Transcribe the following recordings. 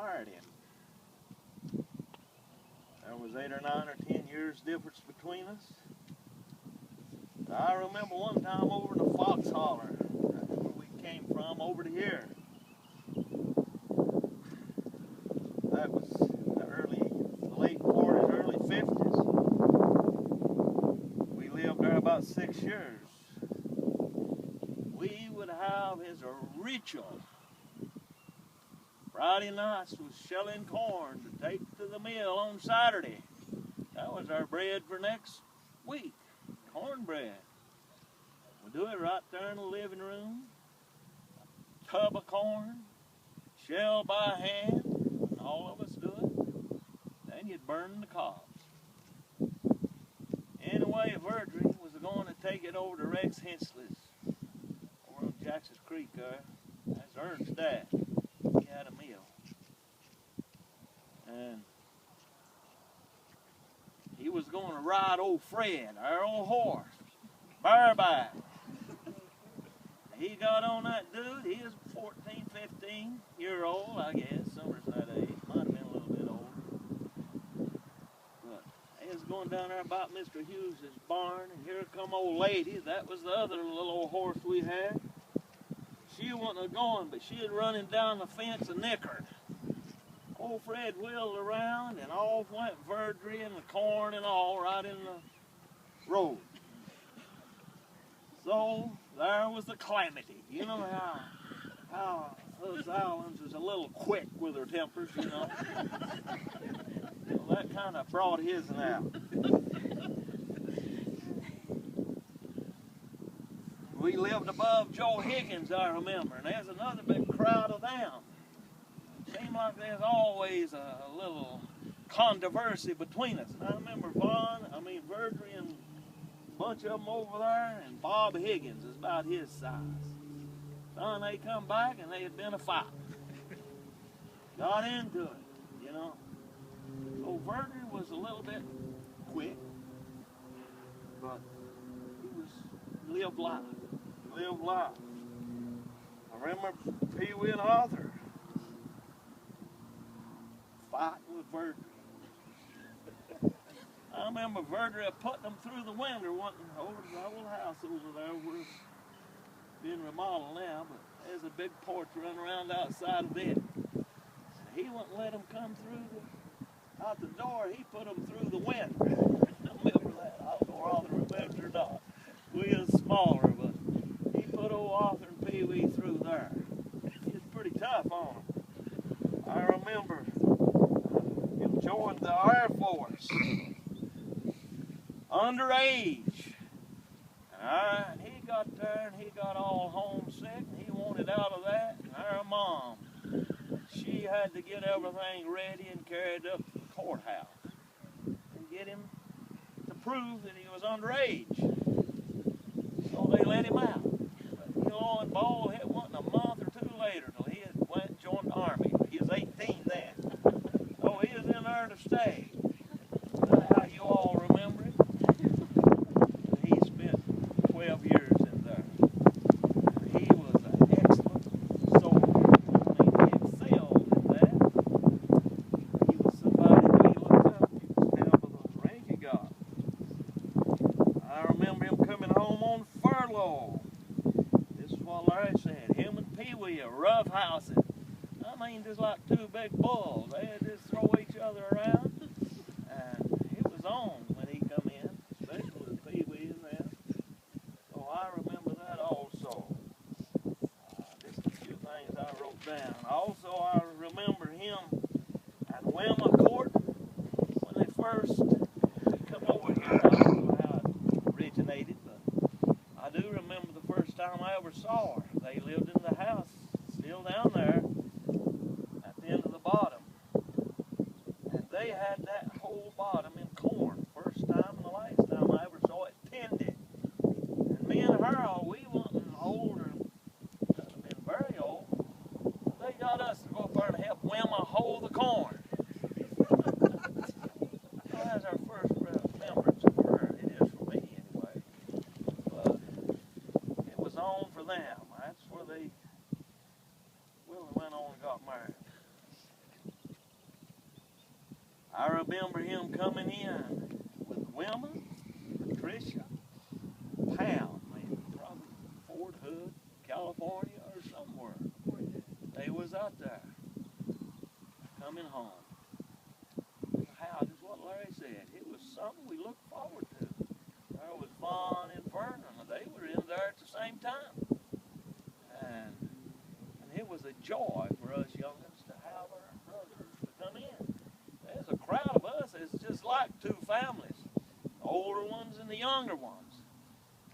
married him. There was 8 or 9 or 10 years difference between us. But I remember one time over to Fox Holler, that's where we came from, over to here. That was the late 40s, early 50s. We lived there about 6 years. We would have as a ritual. Friday nights was shelling corn to take to the mill on Saturday. That was our bread for next week, cornbread. We do it right there in the living room. A tub of corn, shell by hand, and all of us do it. Then you'd burn the cobs. Anyway, Verdry was going to take it over to Rex Hensley's over on Jackson's Creek there. That's Ernst's dad. He had a mill. And he was going to ride old Fred, our old horse, bareback. He got on that dude. He was 14, 15-year-old, I guess. Summer's that age. Might have been a little bit older. But he was going down there about Mr. Hughes' barn, and here come old lady. That was the other little old horse we had. She wasn't going, but she had running down the fence and nickered. Old Fred wheeled around, and off went Verdry and the corn and all right in the road. So there was the calamity. You know how those islands is a little quick with their tempers, you know. So that kind of brought his out. We lived above Joe Higgins, I remember, and there's another big crowd of them. It seemed like there's always a little controversy between us. And I remember Verdry and a bunch of them over there, and Bob Higgins is about his size. Son, they come back and they had been a fight. Got into it, you know. So Verdry was a little bit quick, but he lived life. Lived life. I remember Pee Wee and Arthur fighting with Verdry. I remember Verdry putting them through the window over the old house over there where it's being remodeled now, but there's a big porch running around outside of it. And he wouldn't let them come through out the door. He put them through the window. I remember that. I don't know whether Arthur remembers or not. We was smaller, but he put old Arthur and Pee Wee through there. He was pretty tough on them. I remember him joined the Air Force. Underage. And he got there and he got all homesick and he wanted out of that. And our mom, she had to get everything ready and carried up to the courthouse and get him to prove that he was underage. So they let him out. But, you know, and Ball, it wasn't a month or two later till he had went and joined the Army. He was 18 then. So he was in there to stay. How you all remember it? He spent 12 years in there. He was an excellent soldier. I mean, he excelled in that. He was somebody we looked up to. He was down with the rank he got. I remember him coming home on furlough. This is what Larry said. Him and Pee Wee are roughhousing. I mean, just like two big bulls. They'd just throw each other around. And it was on when he come in, especially with Pee Wee and them. So I remember that also. Just a few things I wrote down. Also, I remember him at Wilma Court when they first come over here. I don't know how it originated, but I do remember the first time I ever saw her. They lived in the house, still down there, at the end of the bottom. And they had that whole bottom in corn. First time and the last time I ever saw it tended. And me and Harold, we wasn't older, been very old. They got us to go up there and help Wilma hoe the corn. That's our first remembrance of her. It is for me anyway. But it was on for them. That's where they went on and got married. I remember him coming in with Wilma, Patricia, Pam, maybe, probably Fort Hood, California, or somewhere. They was out there coming home. How, just what Larry said, it was something we looked forward to. There was Vaughn and Vernon. They were in there at the same time. And it was a joy for us youngins to have our brothers to come in. There's a crowd of us. It's just like two families, the older ones and the younger ones.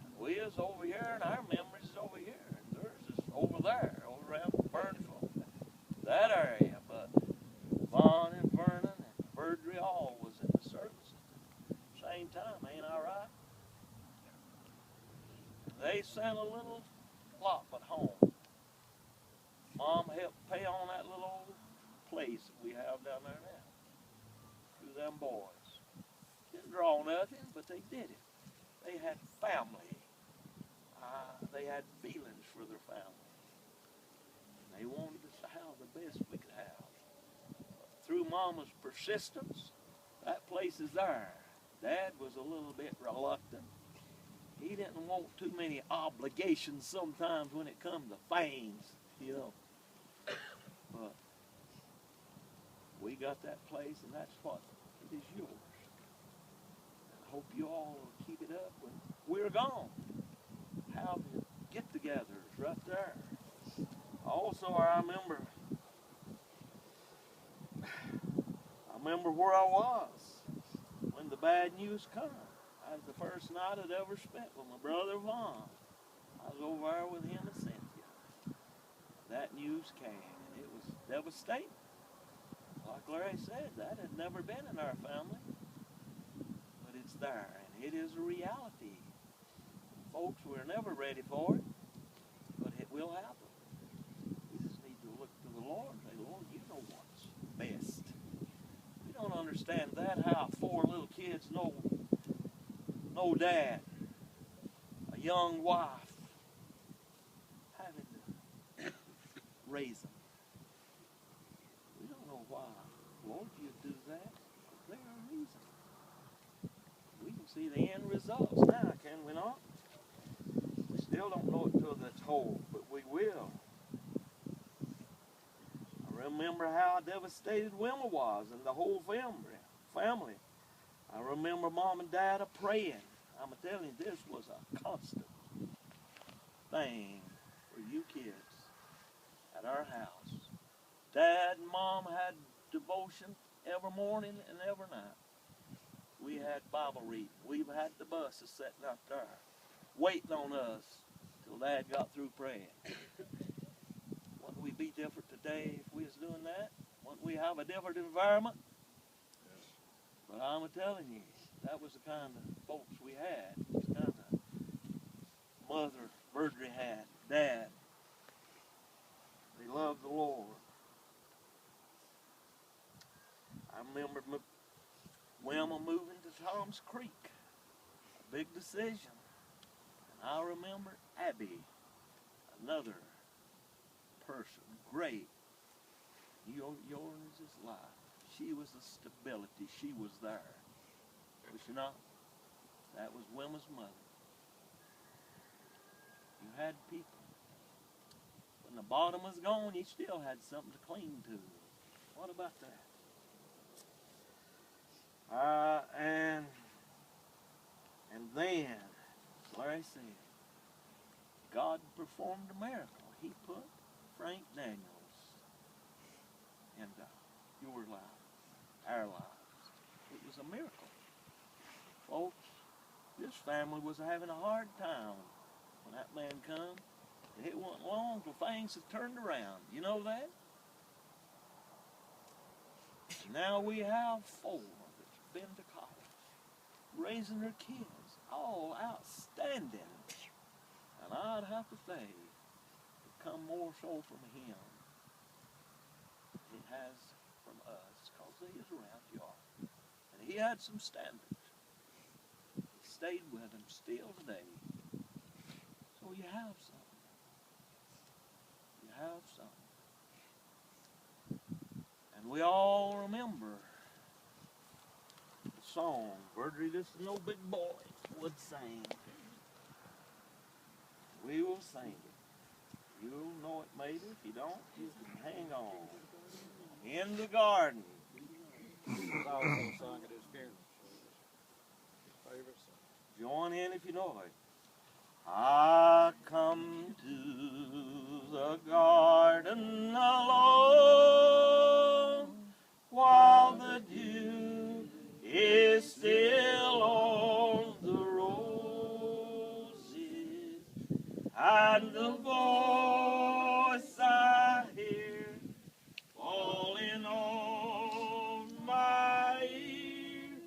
And we is over here, and our memories is over here, and theirs is over there, over around Burnsville, that area. But Vaughn and Vernon and Verdry all was in the service at the same time, ain't I right? They sent a little plop at home. Mom helped pay on that little old place that we have down there now. Through them boys. Didn't draw nothing, but they did it. They had family. They had feelings for their family. And they wanted us to have the best we could have. Through Mama's persistence, that place is there. Dad was a little bit reluctant. He didn't want too many obligations sometimes when it come to things, you know. But we got that place, and that's what it is yours. I hope you all will keep it up when we're gone. Have get-togethers right there. Also, I remember where I was when the bad news come. That was the first night I'd ever spent with my brother Vaughn. I was over there with him and Cynthia. That news came, and it was devastating. Like Larry said, that had never been in our family. But it's there, and it is a reality. Folks, we're never ready for it, but it will happen. We just need to look to the Lord and say, Lord, you know what's best. We don't understand that, how 4 little kids know no dad, a young wife, having to raise them. We don't know why, Lord, you do that. There's a reason. We can see the end results now, can we not? We still don't know it till it's whole, but we will. I remember how devastated Wilma was and the whole family. I remember Mom and Dad praying. I'm telling you, this was a constant thing for you kids at our house. Dad and Mom had devotion every morning and every night. We had Bible reading. We've had the buses sitting out there waiting on us till Dad got through praying. Wouldn't we be different today if we was doing that? Wouldn't we have a different environment? But I'm telling you, that was the kind of folks we had. It was the kind of mother Verdry had, Dad. They loved the Lord. I remember Wilma moving to Tom's Creek. A big decision. And I remember Abby, another person, great. Yours is life. She was the stability. She was there. Was she not? That was Wilma's mother. You had people. When the bottom was gone, you still had something to cling to. What about that? And then, Larry said, God performed a miracle. He put Frank Daniels into your life, our lives. It was a miracle. Folks, this family was having a hard time when that man come. It wasn't long till things had turned around. You know that? Now we have 4 that's been to college, raising their kids, all outstanding. And I'd have to say, it come more so from him than it has from us, because he is around y'all. And he had some standards. He stayed with them still today. So you have something. You have something. And we all remember song. Birdie, this is no big boy would sing. We will sing it. You'll know it maybe. If you don't, you can hang on. In the garden. I also sung at his funeral. Favorite song. Join in if you know it. I come to the garden alone while the dew is still on the roses, and the voice I hear falling on my ear,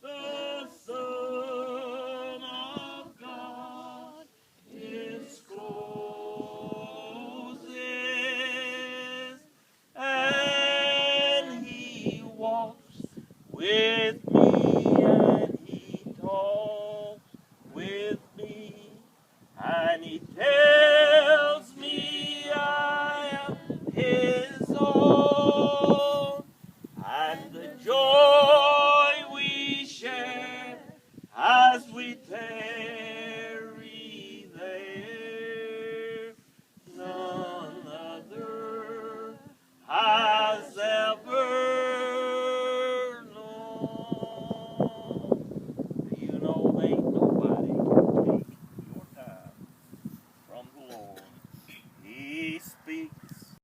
the Son of God discloses, and he walks with me, and he talks with me, and he tells me I am his own, and the joy we share as we take